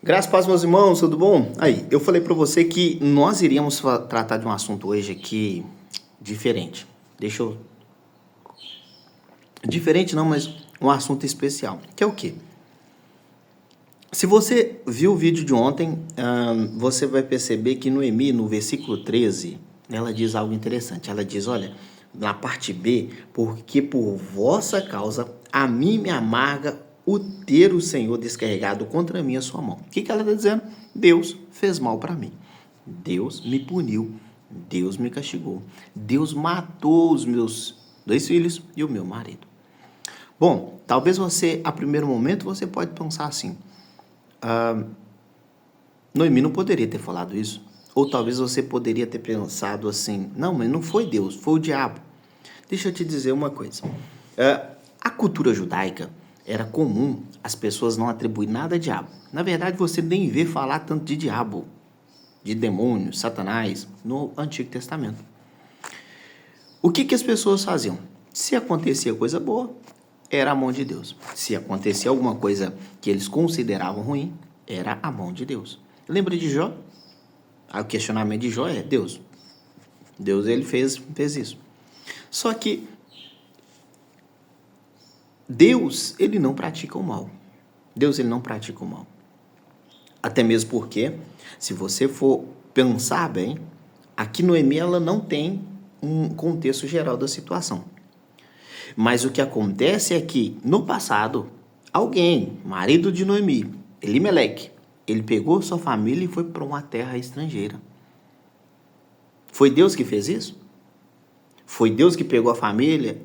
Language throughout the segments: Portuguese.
Graças a Deus, meus irmãos, tudo bom? Aí, eu falei pra você que nós iríamos tratar de um assunto hoje aqui diferente. Deixa eu... Diferente não, mas um assunto especial. Que é o quê? Se você viu o vídeo de ontem, você vai perceber que Noemi, no versículo 13, ela diz algo interessante. Ela diz, olha, na parte B, porque por vossa causa a mim me amarga o ter o Senhor descarregado contra mim a sua mão. O que ela está dizendo? Deus fez mal para mim. Deus me puniu. Deus me castigou. Deus matou os meus 2 filhos e o meu marido. Bom, talvez você, a primeiro momento, você pode pensar assim, Noemi não poderia ter falado isso. Ou talvez você poderia ter pensado assim, não, mas não foi Deus, foi o diabo. Deixa eu te dizer uma coisa. A cultura judaica era comum as pessoas não atribuírem nada a diabo. Na verdade, você nem vê falar tanto de diabo, de demônio, satanás, no Antigo Testamento. O que as pessoas faziam? Se acontecia coisa boa, era a mão de Deus. Se acontecia alguma coisa que eles consideravam ruim, era a mão de Deus. Lembra de Jó? O questionamento de Jó é Deus. Deus, ele fez isso. Só que Deus, ele não pratica o mal. Deus, ele não pratica o mal. Até mesmo porque, se você for pensar bem, aqui Noemi, ela não tem um contexto geral da situação. Mas o que acontece é que, no passado, alguém, marido de Noemi, Elimeleque, ele pegou sua família e foi para uma terra estrangeira. Foi Deus que fez isso? Foi Deus que pegou a família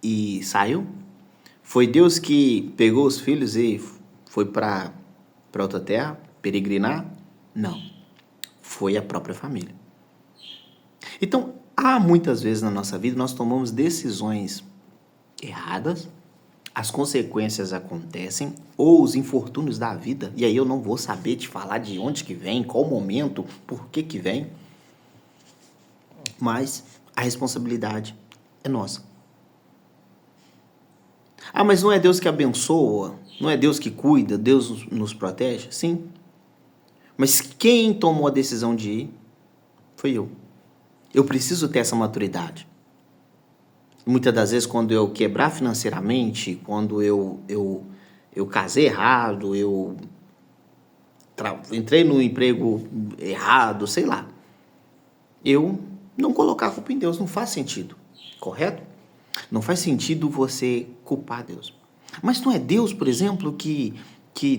e saiu? Foi Deus que pegou os filhos e foi para outra terra, peregrinar? Não. Foi a própria família. Então, há muitas vezes na nossa vida nós tomamos decisões erradas, as consequências acontecem, ou os infortúnios da vida, e aí eu não vou saber te falar de onde que vem, qual momento, por que vem, mas a responsabilidade é nossa. Mas não é Deus que abençoa, não é Deus que cuida, Deus nos protege? Sim. Mas quem tomou a decisão de ir foi eu. Eu preciso ter essa maturidade. Muitas das vezes, quando eu quebrar financeiramente, quando eu casei errado, eu entrei no emprego errado, sei lá, eu não colocar a culpa em Deus, não faz sentido, correto? Não faz sentido você culpar Deus. Mas não é Deus, por exemplo, que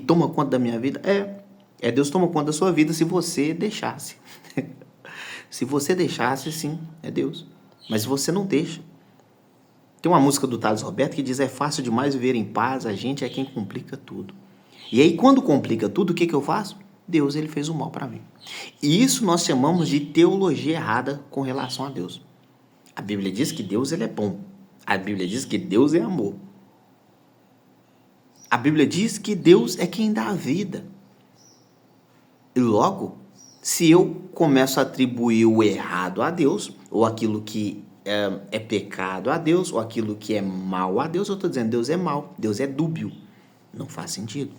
toma conta da minha vida? É Deus toma conta da sua vida se você deixasse. Se você deixasse, sim, é Deus. Mas se você não deixa. Tem uma música do Thales Roberto que diz, é fácil demais viver em paz, a gente é quem complica tudo. E aí, quando complica tudo, o que eu faço? Deus, ele fez o mal para mim. E isso nós chamamos de teologia errada com relação a Deus. A Bíblia diz que Deus, ele é bom. A Bíblia diz que Deus é amor. A Bíblia diz que Deus é quem dá a vida. E logo, se eu começo a atribuir o errado a Deus, ou aquilo que é pecado a Deus, ou aquilo que é mal a Deus, eu estou dizendo Deus é mal, Deus é dúbio. Não faz sentido.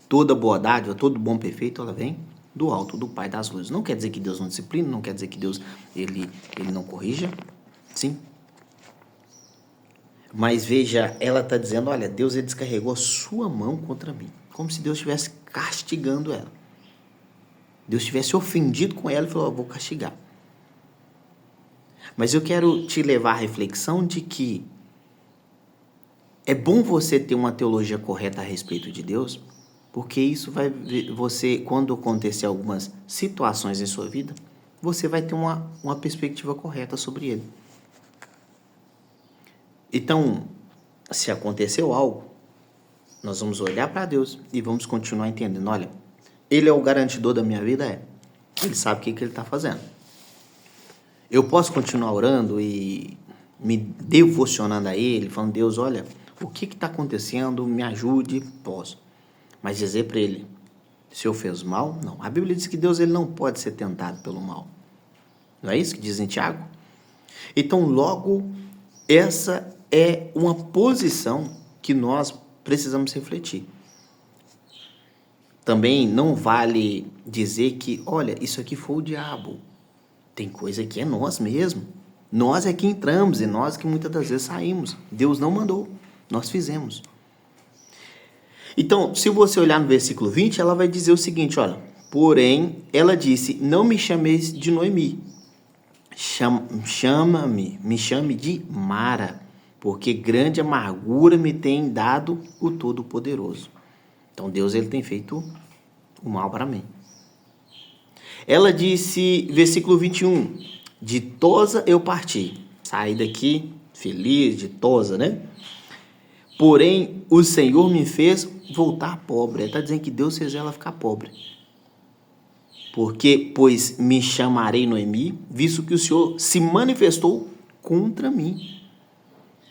Toda boa dádiva, todo bom perfeito, ela vem do alto, do Pai das luzes. Não quer dizer que Deus não disciplina, não quer dizer que Deus ele não corrija. Sim. Mas veja, ela está dizendo, olha, Deus ele descarregou a sua mão contra mim. Como se Deus estivesse castigando ela. Deus estivesse ofendido com ela e falou, vou castigar. Mas eu quero te levar à reflexão de que é bom você ter uma teologia correta a respeito de Deus, porque isso vai você, quando acontecer algumas situações em sua vida, você vai ter uma perspectiva correta sobre ele. Então, se aconteceu algo, nós vamos olhar para Deus e vamos continuar entendendo, olha, ele é o garantidor da minha vida? Ele sabe o que ele está fazendo. Eu posso continuar orando e me devocionando a ele, falando, Deus, olha, o que está acontecendo, me ajude, posso. Mas dizer para ele, se eu fiz mal, não. A Bíblia diz que Deus ele não pode ser tentado pelo mal. Não é isso que diz em Tiago? Então, logo, essa é uma posição que nós precisamos refletir. Também não vale dizer que, olha, isso aqui foi o diabo. Tem coisa que é nós mesmo. Nós é que entramos e nós que muitas das vezes saímos. Deus não mandou, nós fizemos. Então, se você olhar no versículo 20, ela vai dizer o seguinte, olha, porém, ela disse, não me chameis de Noemi, me chame de Mara, porque grande amargura me tem dado o Todo-Poderoso. Então, Deus ele tem feito o mal para mim. Ela disse, versículo 21, ditosa eu parti. Saí daqui feliz, ditosa, né? Porém, o Senhor me fez voltar pobre. Ela está dizendo que Deus fez ela ficar pobre. Porque, pois me chamarei Noemi, visto que o Senhor se manifestou contra mim.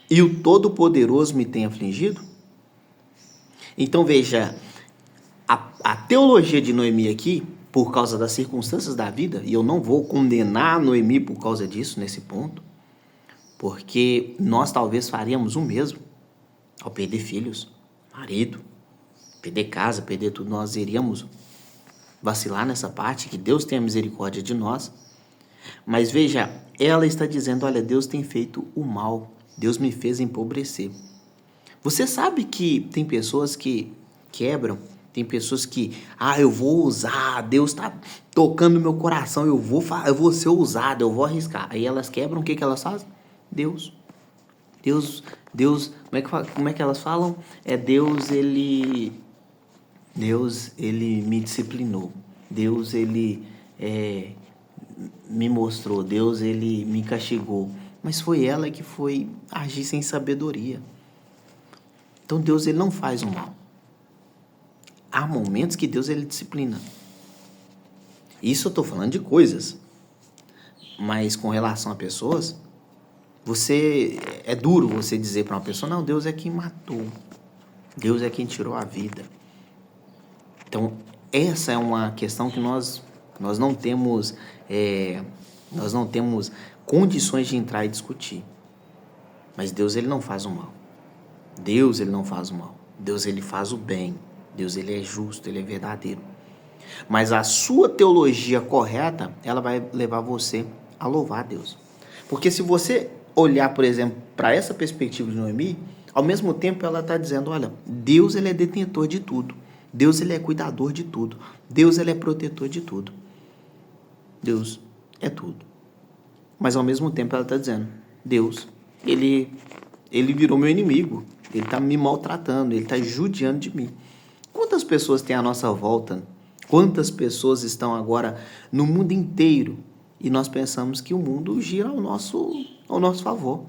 E o Todo-Poderoso me tem afligido. Então, veja, a teologia de Noemi aqui, por causa das circunstâncias da vida, e eu não vou condenar Noemi por causa disso, nesse ponto, porque nós talvez faríamos o mesmo ao perder filhos, marido, perder casa, perder tudo, nós iríamos vacilar nessa parte, que Deus tenha misericórdia de nós. Mas veja, ela está dizendo, olha, Deus tem feito o mal, Deus me fez empobrecer. Você sabe que tem pessoas que quebram, tem pessoas que, eu vou usar, Deus está tocando no meu coração, eu vou ser ousado, eu vou arriscar. Aí elas quebram, o que elas fazem? Deus, como é que elas falam? Deus, ele me disciplinou, Deus, ele me mostrou, Deus, ele me castigou. Mas foi ela que foi agir sem sabedoria. Então Deus, ele não faz o mal. Há momentos que Deus, ele disciplina. Isso eu estou falando de coisas. Mas com relação a pessoas, é duro você dizer para uma pessoa, não, Deus é quem matou. Deus é quem tirou a vida. Então, essa é uma questão que nós não temos condições de entrar e discutir. Mas Deus, ele não faz o mal. Deus, ele não faz o mal. Deus, ele faz o bem. Deus, ele é justo, ele é verdadeiro. Mas a sua teologia correta, ela vai levar você a louvar a Deus. Porque se você olhar, por exemplo, para essa perspectiva de Noemi, ao mesmo tempo ela está dizendo, olha, Deus, ele é detentor de tudo. Deus, ele é cuidador de tudo. Deus, ele é protetor de tudo. Deus é tudo. Mas ao mesmo tempo ela está dizendo, Deus, ele virou meu inimigo. Ele está me maltratando, ele está judiando de mim. Quantas pessoas tem à nossa volta? Quantas pessoas estão agora no mundo inteiro? E nós pensamos que o mundo gira ao nosso favor.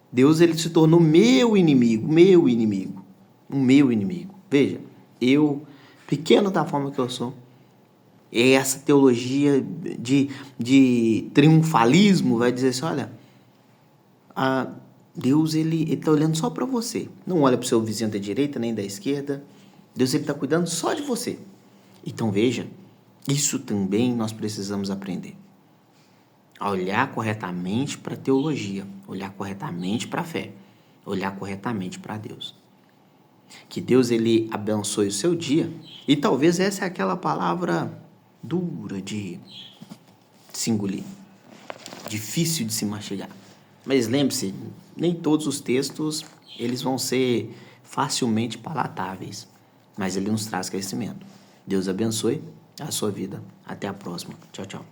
Deus, ele se tornou meu inimigo. O meu inimigo. Veja, eu, pequeno da forma que eu sou, essa teologia de triunfalismo vai dizer assim, olha, Deus, ele está olhando só para você. Não olha para o seu vizinho da direita nem da esquerda. Deus, ele está cuidando só de você. Então, veja, isso também nós precisamos aprender. A olhar corretamente para a teologia, olhar corretamente para a fé, olhar corretamente para Deus. Que Deus, ele abençoe o seu dia. E talvez essa é aquela palavra dura de se engolir, difícil de se mastigar. Mas lembre-se, nem todos os textos eles vão ser facilmente palatáveis, mas ele nos traz crescimento. Deus abençoe a sua vida. Até a próxima. Tchau, tchau.